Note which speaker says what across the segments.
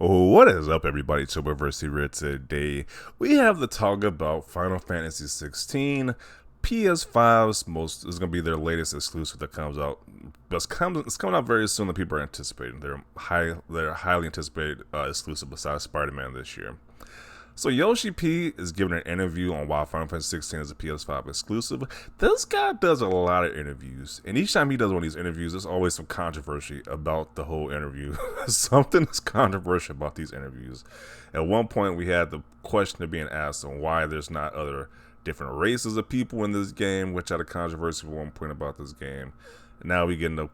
Speaker 1: What is up, everybody? Tuberversity here today. We have to talk about Final Fantasy 16. PS5's most is going to be their latest exclusive that comes out. It's coming out very soon that people are anticipating. They're highly anticipated exclusive besides Spider-Man this year. So Yoshi P is giving an interview on why Final Fantasy 16 is a PS5 exclusive. This guy does a lot of interviews, and each time he does one of these interviews, there's always some controversy about the whole interview. Something is controversial about these interviews. At one point, we had the question of being asked on why there's not other different races of people in this game, which had a controversy at one point about this game. And now we get into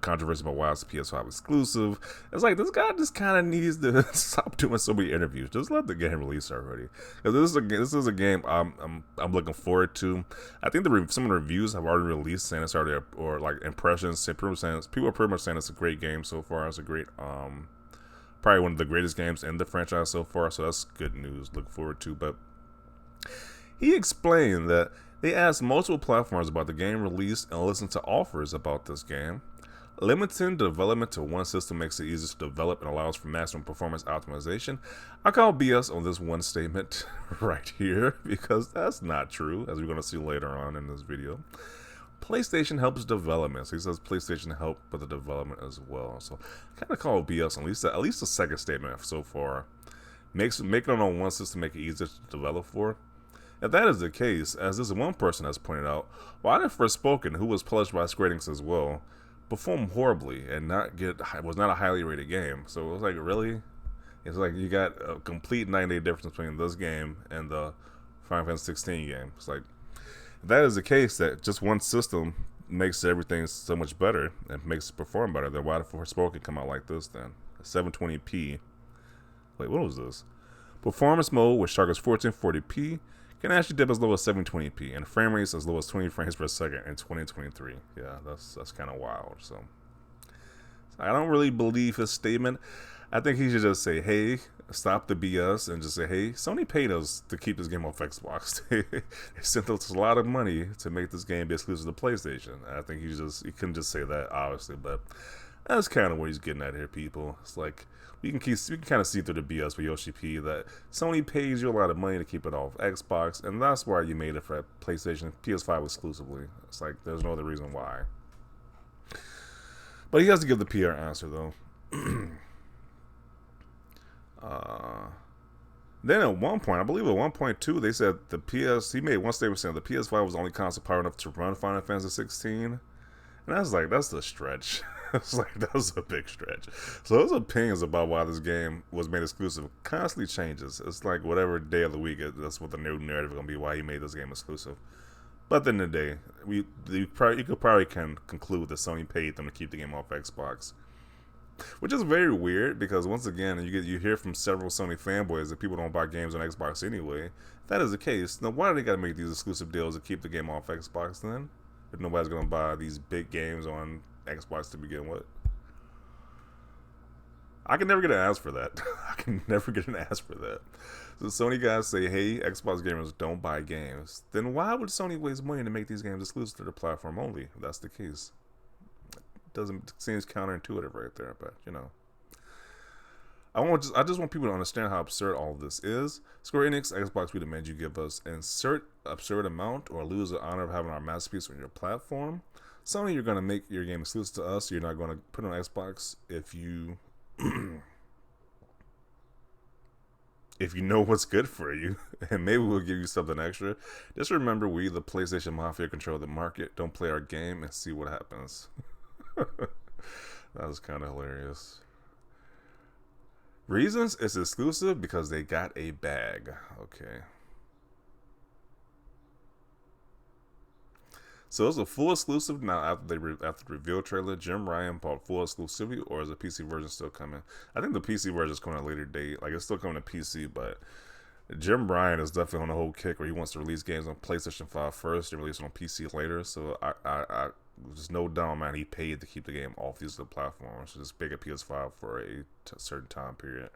Speaker 1: controversy about why it's a PS5 exclusive. It's like this guy just kind of needs to stop doing so many interviews. Just let the game release already. Because this is a game I'm looking forward to. I think some of the reviews have already released saying it's already or like impressions. People are pretty much saying it's a great game so far. It's a great probably one of the greatest games in the franchise so far. So that's good news. Looking forward to. But he explained that they asked multiple platforms about the game release and listened to offers about this game. Limiting development to one system makes it easier to develop and allows for maximum performance optimization. I call BS on this one statement right here because that's not true, as we're going to see later on in this video. PlayStation helps development. So he says PlayStation helped with the development as well. So I kind of call BS at least the second statement so far. Making it on one system make it easier to develop for. If that is the case, as this one person has pointed out, why did Forspoken, who was published by Square Enix as well, perform horribly and was not a highly rated game? So it was like, really? It's like you got a complete 9-day difference between this game and the Final Fantasy 16 game. It's like, if that is the case, that just one system makes everything so much better and makes it perform better, then why did Forspoken come out like this then? 720p. Wait, what was this? Performance mode, which targets 1440p, can actually dip as low as 720p and frame rates as low as 20 frames per second in 2023. Yeah, that's kind of wild. So I don't really believe his statement. I think he should just say, hey, stop the BS and just say, hey, Sony paid us to keep this game off Xbox. They sent us a lot of money to make this game be exclusive to PlayStation. I think he couldn't just say that, obviously, but that's kind of what he's getting at here, people. It's like we can kind of see through the BS with Yoshi P that Sony pays you a lot of money to keep it off Xbox, and that's why you made it for PlayStation PS5 exclusively. It's like there's no other reason why. But he has to give the PR answer though. Then at one point, I believe at 1.2, they said he made one statement saying the PS5 was the only console power enough to run Final Fantasy 16. And I was like, that's a stretch. It's like, that's a big stretch. So those opinions about why this game was made exclusive constantly changes. It's like whatever day of the week, that's what the new narrative is going to be, why he made this game exclusive. But at the end of the day, you could probably conclude that Sony paid them to keep the game off Xbox. Which is very weird because once again, you hear from several Sony fanboys that people don't buy games on Xbox anyway. If that is the case, then why do they got to make these exclusive deals to keep the game off Xbox then? If nobody's going to buy these big games on Xbox to begin with. I can never get an ask for that. I can never get an ask for that. So Sony guys say, hey, Xbox gamers don't buy games. Then why would Sony waste money to make these games exclusive to the platform only, if that's the case? Seems counterintuitive right there, but you know. I just want people to understand how absurd all of this is. Square Enix, Xbox, we demand you give us an absurd amount or lose the honor of having our masterpiece on your platform. Sony, you're going to make your game exclusive to us. You're not going to put it on Xbox if you if you know what's good for you, and maybe we'll give you something extra. Just remember, we, the PlayStation Mafia, control the market. Don't play our game and see what happens. That was kind of hilarious. Reasons it's exclusive because they got a bag. Okay. So it's a full exclusive now after the reveal trailer. Jim Ryan bought full exclusivity, or is the PC version still coming? I think the PC version is coming at a later date. Like it's still coming to PC, but Jim Ryan is definitely on the whole kick where he wants to release games on PlayStation 5 first and release it on PC later. So I there's no doubt, man, he paid to keep the game off these other platforms. So just pick a PS5 for a certain time period.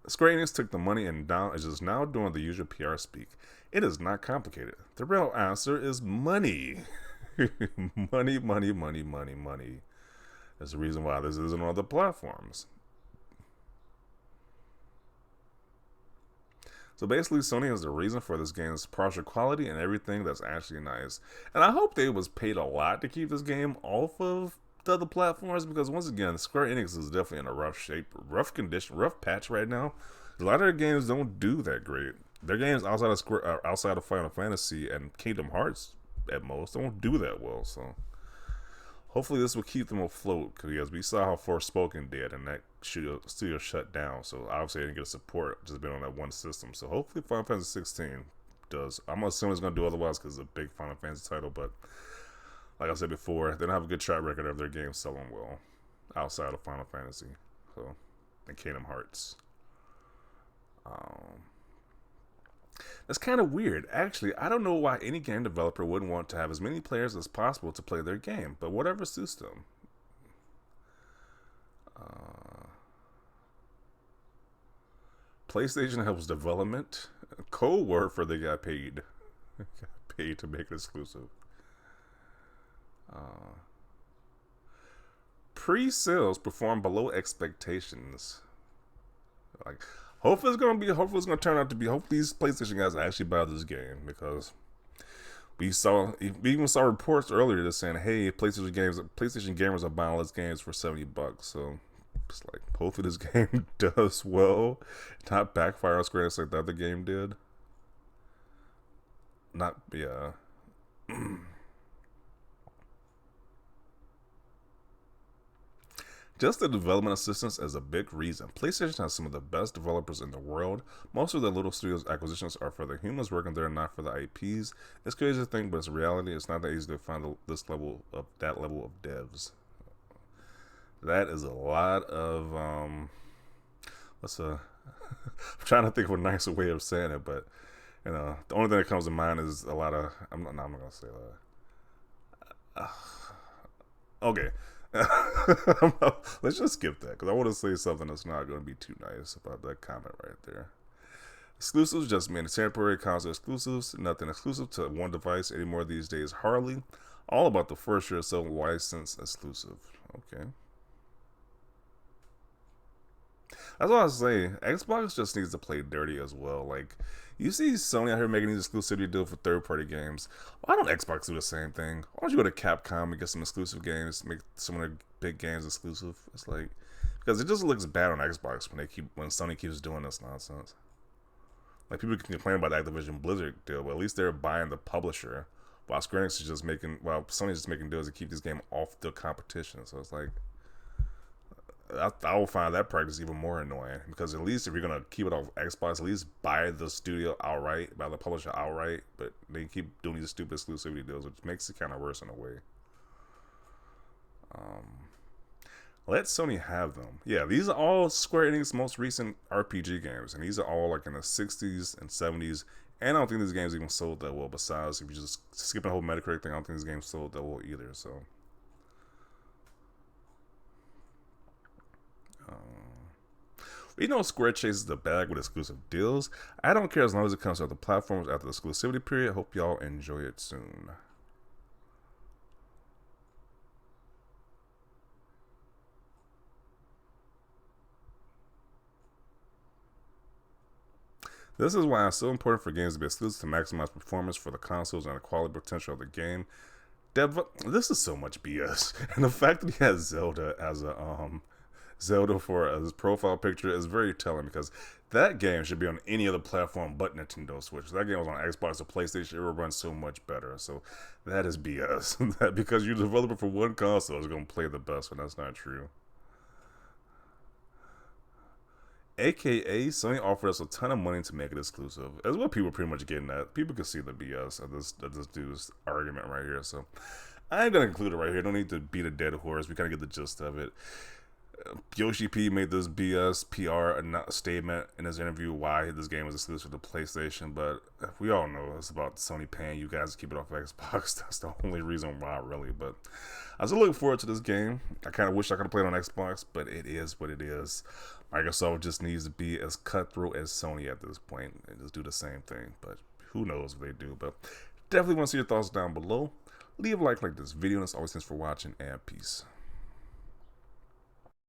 Speaker 1: Square Enix took the money and is just now doing the usual PR speak. It is not complicated. The real answer is money. Money, money, money, money, money. That's the reason why this isn't on other platforms. So basically, Sony has the reason for this game's partial quality and everything that's actually nice. And I hope they was paid a lot to keep this game off of the other platforms, because once again, Square Enix is definitely in a rough shape, rough condition, rough patch right now. A lot of their games don't do that great. Their games outside of Final Fantasy and Kingdom Hearts at most don't do that well. So hopefully this will keep them afloat, because we saw how Forspoken did, and that studio shut down. So obviously they didn't get support just being on that one system. So hopefully Final Fantasy 16 does. I'm assuming it's going to do otherwise because it's a big Final Fantasy title, but like I said before, they don't have a good track record of their games selling well outside of Final Fantasy, so, and Kingdom Hearts. That's kind of weird. Actually, I don't know why any game developer wouldn't want to have as many players as possible to play their game, but whatever suits them. PlayStation helps development. Code word for they got paid. Got paid to make it exclusive. Pre-sales perform below expectations. Like, hopefully it's gonna turn out to be. Hopefully these PlayStation guys actually buy this game, because we even saw reports earlier that saying, hey, PlayStation gamers are buying less games for $70. So it's like, hopefully this game does well, not backfire on Square Enix like the other game did. Not yeah. Just the development assistance is a big reason. PlayStation has some of the best developers in the world. Most of the little studios' acquisitions are for the humans working there, not for the IPs. It's crazy to think, but it's reality. It's not that easy to find that level of devs. That is a lot of I'm trying to think of a nicer way of saying it, but the only thing that comes to mind is a lot of. I'm not gonna say that. Okay. Let's just skip that, because I want to say something that's not going to be too nice about that comment right there. Exclusives just mean temporary console exclusives. Nothing exclusive to one device anymore these days. Hardly. All about the first year or so license exclusive. Okay. That's what I was saying. Xbox just needs to play dirty as well. Like, you see Sony out here making these exclusivity deals for third-party games. Why don't Xbox do the same thing? Why don't you go to Capcom and get some exclusive games, make some of their big games exclusive? It's like, because it just looks bad on Xbox when Sony keeps doing this nonsense. Like, people can complain about the Activision Blizzard deal, but at least they're buying the publisher, while Sony's just making deals to keep this game off the competition. So it's like, I will find that practice even more annoying, because at least if you're gonna keep it off Xbox, at least buy the studio outright, buy the publisher outright. But they keep doing these stupid exclusivity deals, which makes it kind of worse in a way. Let Sony have them. Yeah, these are all Square Enix's most recent RPG games, and these are all like in the 60s and 70s. And I don't think these games even sold that well. Besides, if you just skip the whole Metacritic thing, I don't think these games sold that well either. So. We know Square chases the bag with exclusive deals. I don't care as long as it comes to other platforms after the exclusivity period. Hope y'all enjoy it soon. This is why it's so important for games to be exclusive to maximize performance for the consoles and the quality potential of the game. This is so much BS. And the fact that he has Zelda as for his profile picture is very telling, because that game should be on any other platform but Nintendo Switch. If that game was on Xbox or PlayStation, it would run so much better. So that is BS. That because you're a developer for one console is going to play the best when that's not true. AKA, Sony offered us a ton of money to make it exclusive. That's what people are pretty much getting at. People can see the BS of this dude's argument right here. So I ain't going to include it right here. Don't need to beat a dead horse. We kind of get the gist of it. Yoshi P made this BS PR statement in his interview why this game was exclusive to PlayStation, but we all know it's about Sony paying you guys to keep it off of Xbox. That's the only reason why, really. But I was looking forward to this game. I kind of wish I could have played on Xbox, but it is what it is. Microsoft just needs to be as cutthroat as Sony at this point and just do the same thing. But who knows what they do. But definitely want to see your thoughts down below. Leave a like this video, and as always, thanks for watching, and peace.